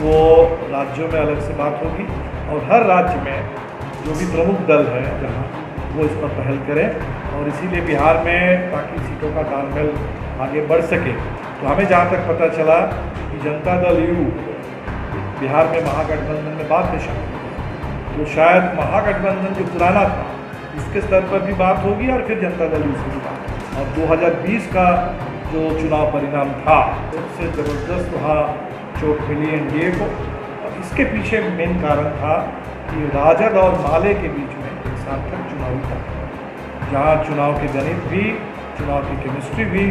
वो राज्यों में अलग से बात होगी और हर राज्य में जो भी प्रमुख दल है जहाँ वो इस पर पहल करें और इसीलिए बिहार में ताकि सीटों का तालमेल आगे बढ़ सके। तो हमें जहाँ तक पता चला कि जनता दल यू बिहार में महागठबंधन में बाद में शामिल हुआ, तो शायद महागठबंधन जो पुराना था उसके स्तर पर भी बात होगी और फिर जनता दल यू से भी बात होगी। और 2020 का जो चुनाव परिणाम था उससे ज़बरदस्त वहाँ चोट मिली एनडीए को और इसके पीछे मेन कारण था कि राजद और माले के बीच में एक सार्थक चुनावी था, जहाँ चुनाव के गणित भी, चुनाव की केमिस्ट्री भी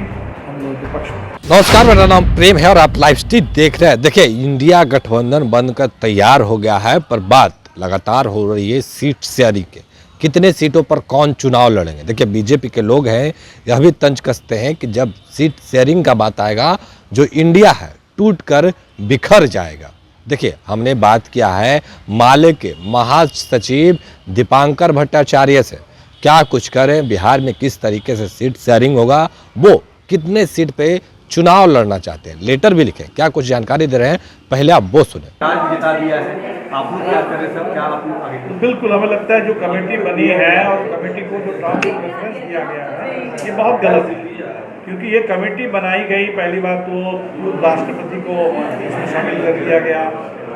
हम लोगों के पक्ष में। नमस्कार, मेरा नाम प्रेम है और आप लाइव स्ट्रीम देख रहे हैं। देखिए, इंडिया गठबंधन बनकर तैयार हो गया है, पर बात लगातार हो रही है सीट शेयरिंग के। कितने सीटों पर कौन चुनाव लड़ेंगे। देखिए, बीजेपी के लोग हैं, यह भी तंज कसते हैं कि जब सीट शेयरिंग का बात आएगा, जो इंडिया है टूटकर बिखर जाएगा। देखिए, हमने बात किया है माले के महासचिव दीपांकर भट्टाचार्य से, क्या कुछ करें, बिहार में किस तरीके से सीट शेयरिंग होगा, वो कितने सीट पे चुनाव लड़ना चाहते हैं, लेटर भी लिखे, क्या कुछ जानकारी दे रहे हैं, पहले आप वो सुने। जिता दिया है, आप लोग क्या कर रहे हैं, सब क्या आप लोग आगे? तो बिल्कुल हमें लगता है जो कमेटी बनी है और कमेटी को जो टर्म्स ऑफ रेफरेंस दिया गया है ये बहुत गलत है, क्योंकि ये कमेटी बनाई गई, पहली बात तो राष्ट्रपति को इसमें शामिल कर दिया गया।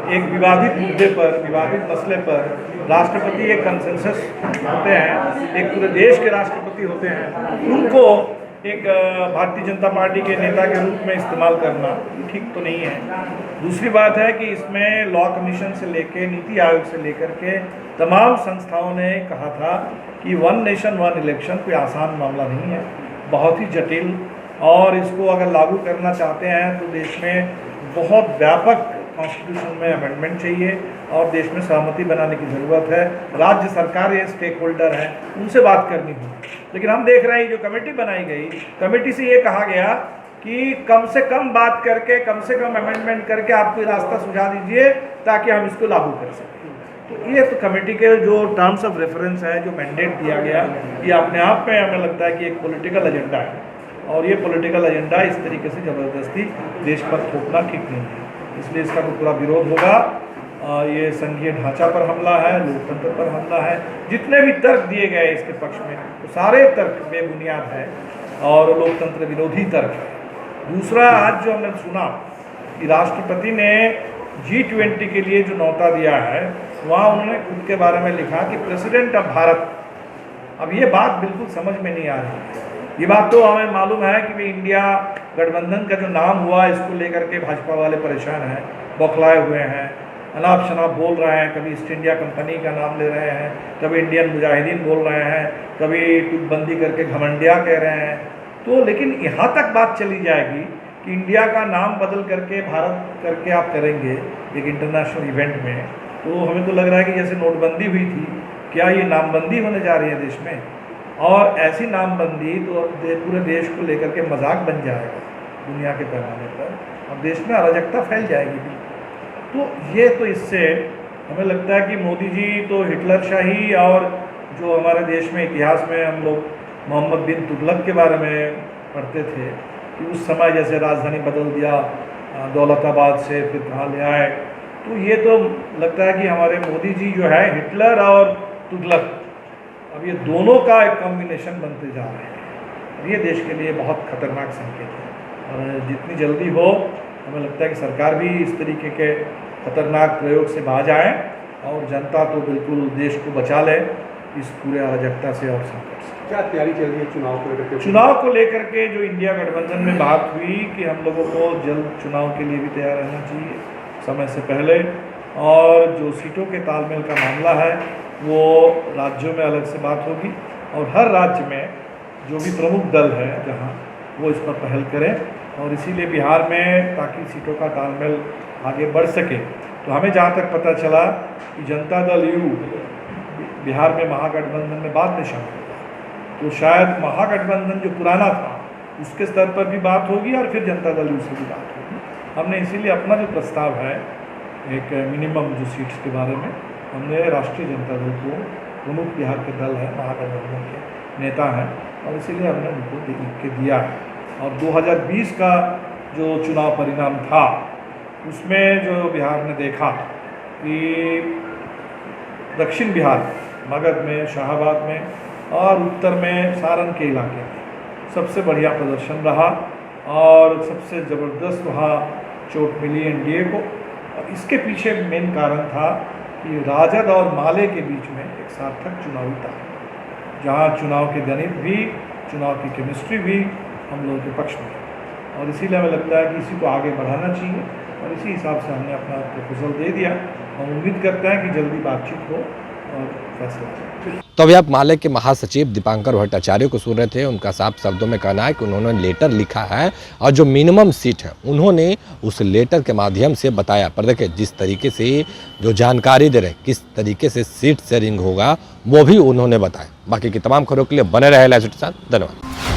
एक विवादित मुद्दे पर, विवादित मसले पर राष्ट्रपति एक कंसेंसस होते हैं, एक पूरे देश के राष्ट्रपति होते हैं, उनको एक भारतीय जनता पार्टी के नेता के रूप में इस्तेमाल करना ठीक तो नहीं है। दूसरी बात है कि इसमें लॉ कमीशन से लेकर नीति आयोग से लेकर के तमाम संस्थाओं ने कहा था कि वन नेशन वन इलेक्शन कोई आसान मामला नहीं है, बहुत ही जटिल, और इसको अगर लागू करना चाहते हैं तो देश में बहुत व्यापक कॉन्स्टिट्यूशन में अमेंडमेंट चाहिए और देश में सहमति बनाने की ज़रूरत है। राज्य सरकार ये स्टेक होल्डर है, उनसे बात करनी होगी। लेकिन हम देख रहे हैं जो कमेटी बनाई गई, कमेटी से ये कहा गया कि कम से कम बात करके, कम से कम अमेंडमेंट करके आप कोई रास्ता सुझा दीजिए ताकि हम इसको लागू कर सकें। तो ये तो कमेटी के जो टर्म्स ऑफ रेफरेंस है, जो मैंडेट दिया गया, ये अपने आप में हमें लगता है कि एक पॉलिटिकल एजेंडा है और ये पॉलिटिकल एजेंडा इस तरीके से ज़बरदस्ती देश पर थोपना ठीक नहीं है, इसलिए इसका तो पूरा विरोध होगा। ये संघीय ढांचा पर हमला है, लोकतंत्र पर हमला है। जितने भी तर्क दिए गए इसके पक्ष में तो सारे तर्क बेबुनियाद है और लोकतंत्र विरोधी तर्क है। दूसरा, आज जो हमने सुना कि राष्ट्रपति ने G20 के लिए जो न्योता दिया है, वहाँ उन्होंने खुद के बारे में लिखा कि प्रेसिडेंट ऑफ भारत। अब ये बात बिल्कुल समझ में नहीं आ रही। ये बात तो हमें मालूम है कि इंडिया गठबंधन का जो नाम हुआ, इसको लेकर के भाजपा वाले परेशान हैं, बौखलाए हुए हैं, अनाप शनाप बोल रहे हैं, कभी ईस्ट इंडिया कंपनी का नाम ले रहे हैं, कभी इंडियन मुजाहिदीन बोल रहे हैं, कभी टुकबंदी करके घमंडिया कह रहे हैं। तो लेकिन यहाँ तक बात चली जाएगी कि इंडिया का नाम बदल करके भारत करके आप करेंगे एक इंटरनेशनल इवेंट में, तो हमें तो लग रहा है कि जैसे नोटबंदी हुई थी, क्या ये नामबंदी होने जा रही है देश में? और ऐसी नामबंदी तो पूरे देश को लेकर के मजाक बन जाएगा दुनिया के पैमाने पर और देश में अराजकता फैल जाएगी भी। तो ये तो इससे हमें लगता है कि मोदी जी तो हिटलर शाही और जो हमारे देश में इतिहास में हम लोग मोहम्मद बिन तुगलक के बारे में पढ़ते थे कि उस समय जैसे राजधानी बदल दिया दौलताबाद से, फिर कहाँ ले आए। तो ये तो लगता है कि हमारे मोदी जी जो है हिटलर और तुगलक, अब ये दोनों का एक कॉम्बिनेशन बनते जा रहे हैं और ये देश के लिए बहुत खतरनाक संकेत है। और जितनी जल्दी हो, हमें लगता है कि सरकार भी इस तरीके के खतरनाक प्रयोग से बाज आए और जनता तो बिल्कुल देश को बचा ले इस पूरे अराजकता से और संकट से। क्या तैयारी चल रही है चुनाव को लेकर के? चुनाव को लेकर के जो इंडिया गठबंधन में बात हुई कि हम लोगों को जल्द चुनाव के लिए भी तैयार रहना चाहिए समय से पहले, और जो सीटों के तालमेल का मामला है वो राज्यों में अलग से बात होगी और हर राज्य में जो भी प्रमुख दल है जहाँ वो इस पर पहल करें और इसीलिए बिहार में ताकि सीटों का तालमेल आगे बढ़ सके। तो हमें जहाँ तक पता चला कि जनता दल यू बिहार में महागठबंधन में बाद में शामिल हुआ, तो शायद महागठबंधन जो पुराना था उसके स्तर पर भी बात होगी और फिर जनता दल यू से भी बात होगी। हमने इसीलिए अपना जो प्रस्ताव है एक मिनिमम जो सीट्स के बारे में, हमने राष्ट्रीय जनता दल को, प्रमुख बिहार के दल है, महागठबंधन के नेता हैं, और इसीलिए हमने उनको लिख के दिया है। और 2020 का जो चुनाव परिणाम था उसमें जो बिहार ने देखा कि दक्षिण बिहार मगध में, शाहाबाद में और उत्तर में सारण के इलाके में सबसे बढ़िया प्रदर्शन रहा और सबसे ज़बरदस्त वहाँ चोट मिली एनडीए को। और इसके पीछे मेन कारण था कि राजद और माले के बीच में एक सार्थक चुनावी था, जहाँ चुनाव के गणित भी, चुनाव की केमिस्ट्री भी हम लोगों के पक्ष में है। और इसीलिए हमें लगता है कि इसी को आगे बढ़ाना चाहिए और इसी हिसाब से हमने अपना प्रपोजल दे दिया। हम उम्मीद करते हैं कि जल्दी बातचीत हो और फैसला हो। तो अभी आप माले के महासचिव दीपांकर भट्टाचार्य को सुन रहे थे। उनका साफ शब्दों में कहना है कि उन्होंने लेटर लिखा है और जो मिनिमम सीट है उन्होंने उस लेटर के माध्यम से बताया। पर देखिए जिस तरीके से जो जानकारी दे रहे, किस तरीके से सीट शेयरिंग होगा वो भी उन्होंने बताया। बाकी की तमाम खबरों के लिए बने रहे लाइव के साथ। धन्यवाद।